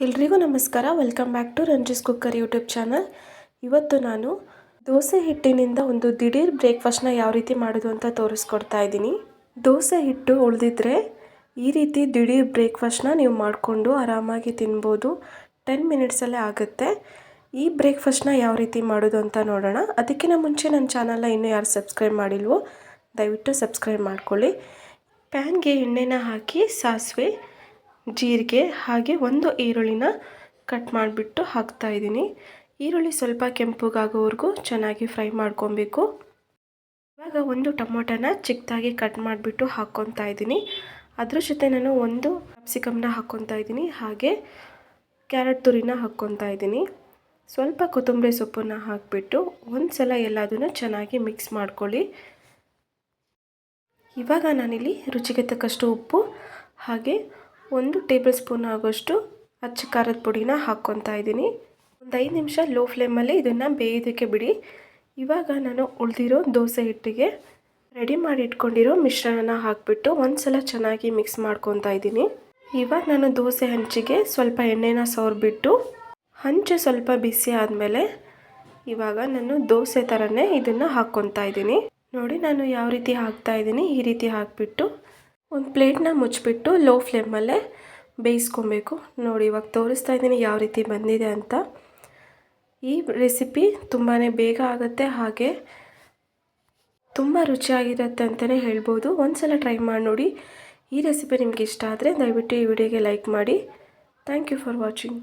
ಎಲ್ರಿಗೂ ನಮಸ್ಕಾರ. Welcome back to Ranji's cooker YouTube channel. ಇವತ್ತು ನಾನು ದೋಸೆ ಹಿಟ್ಟಿನಿಂದ ಒಂದು ದಿಢೀರ್ ಬ್ರೇಕ್ಫಾಸ್ಟ್ನ ಯಾವ ರೀತಿ ಮಾಡೋದು ಅಂತ ತೋರಿಸ್ಕೊಡ್ತಾ ಇದ್ದೀನಿ. ದೋಸೆ ಹಿಟ್ಟು ಉಳಿದಿದ್ರೆ ಈ ರೀತಿ ದಿಢೀರ್ ಬ್ರೇಕ್ಫಾಸ್ಟ್ನ ನೀವು ಮಾಡಿಕೊಂಡು ಆರಾಮಾಗಿ ತಿನ್ಬೋದು. 10 ಮಿನಿಟ್ಸಲ್ಲೇ ಆಗುತ್ತೆ. ಈ ಬ್ರೇಕ್ಫಾಸ್ಟ್ನ ಯಾವ ರೀತಿ ಮಾಡೋದು ಅಂತ ನೋಡೋಣ. ಅದಕ್ಕಿಂತ ಮುಂಚೆ ನನ್ನ ಚಾನಲ್ನ ಇನ್ನೂ ಯಾರು ಸಬ್ಸ್ಕ್ರೈಬ್ ಮಾಡಿಲ್ವೋ ದಯವಿಟ್ಟು ಸಬ್ಸ್ಕ್ರೈಬ್ ಮಾಡ್ಕೊಳ್ಳಿ. ಪ್ಯಾನ್ಗೆ ಎಣ್ಣೆನ ಹಾಕಿ ಸಾಸಿವೆ, ಜೀರಿಗೆ ಹಾಗೆ ಒಂದು ಈರುಳ್ಳಿನ ಕಟ್ ಮಾಡಿಬಿಟ್ಟು ಹಾಕ್ತಾಯಿದ್ದೀನಿ. ಈರುಳ್ಳಿ ಸ್ವಲ್ಪ ಕೆಂಪಗಾಗೋವರೆಗೂ ಚೆನ್ನಾಗಿ ಫ್ರೈ ಮಾಡ್ಕೊಬೇಕು. ಇವಾಗ ಒಂದು ಟೊಮೊಟೊನ ಚಿಕ್ಕದಾಗಿ ಕಟ್ ಮಾಡಿಬಿಟ್ಟು ಹಾಕ್ಕೊತಾ ಇದ್ದೀನಿ. ಅದ್ರ ಜೊತೆ ನಾನು ಒಂದು ಕ್ಯಾಪ್ಸಿಕಮ್ನ ಹಾಕ್ಕೊತಾ ಇದ್ದೀನಿ, ಹಾಗೆ ಕ್ಯಾರೆಟ್ ತುರಿನ ಹಾಕ್ಕೊತಾ ಇದ್ದೀನಿ. ಸ್ವಲ್ಪ ಕೊತ್ತಂಬರಿ ಸೊಪ್ಪನ್ನು ಹಾಕಿಬಿಟ್ಟು ಒಂದು ಸಲ ಎಲ್ಲದನ್ನು ಚೆನ್ನಾಗಿ ಮಿಕ್ಸ್ ಮಾಡ್ಕೊಳ್ಳಿ. ಇವಾಗ ನಾನಿಲ್ಲಿ ರುಚಿಗೆ ತಕ್ಕಷ್ಟು ಉಪ್ಪು ಹಾಗೆ 1 ಟೇಬಲ್ ಸ್ಪೂನ್ ಆಗೋಷ್ಟು ಅಚ್ಚ ಖಾರದ ಪುಡಿನ ಹಾಕ್ಕೊತಾ ಇದ್ದೀನಿ. ಒಂದು 5 ನಿಮಿಷ ಲೋ ಫ್ಲೇಮಲ್ಲಿ ಇದನ್ನು ಬೇಯೋದಕ್ಕೆ ಬಿಡಿ. ಇವಾಗ ನಾನು ಉಳಿದಿರೋ ದೋಸೆ ಹಿಟ್ಟಿಗೆ ರೆಡಿ ಮಾಡಿ ಇಟ್ಕೊಂಡಿರೋ ಮಿಶ್ರಣನ ಹಾಕಿಬಿಟ್ಟು ಒಂದು ಸಲ ಚೆನ್ನಾಗಿ ಮಿಕ್ಸ್ ಮಾಡ್ಕೊತಾ ಇದ್ದೀನಿ. ಇವಾಗ ನಾನು ದೋಸೆ ಹಂಚಿಗೆ ಸ್ವಲ್ಪ ಎಣ್ಣೆನ ಸವರ್ಬಿಟ್ಟು ಹಂಚು ಸ್ವಲ್ಪ ಬಿಸಿ ಆದಮೇಲೆ ಇವಾಗ ನಾನು ದೋಸೆ ಥರನೇ ಇದನ್ನು ಹಾಕ್ಕೊತಾ ಇದ್ದೀನಿ. ನೋಡಿ ನಾನು ಯಾವ ರೀತಿ ಹಾಕ್ತಾ ಇದ್ದೀನಿ. ಈ ರೀತಿ ಹಾಕಿಬಿಟ್ಟು ಒಂದು ಪ್ಲೇಟ್ನ ಮುಚ್ಚಿಬಿಟ್ಟು ಲೋ ಫ್ಲೇಮಲ್ಲೇ ಬೇಯಿಸ್ಕೊಬೇಕು. ನೋಡಿ ಇವಾಗ ತೋರಿಸ್ತಾ ಇದ್ದೀನಿ ಯಾವ ರೀತಿ ಬಂದಿದೆ ಅಂತ. ಈ ರೆಸಿಪಿ ತುಂಬಾ ಬೇಗ ಆಗುತ್ತೆ, ಹಾಗೆ ತುಂಬ ರುಚಿಯಾಗಿರುತ್ತೆ ಅಂತಲೇ ಹೇಳ್ಬೋದು. ಒಂದು ಸಲ ಟ್ರೈ ಮಾಡಿ ನೋಡಿ. ಈ ರೆಸಿಪಿ ನಿಮ್ಗೆ ಇಷ್ಟ ಆದರೆ ದಯವಿಟ್ಟು ಈ ವಿಡಿಯೋಗೆ ಲೈಕ್ ಮಾಡಿ. Thank you for watching.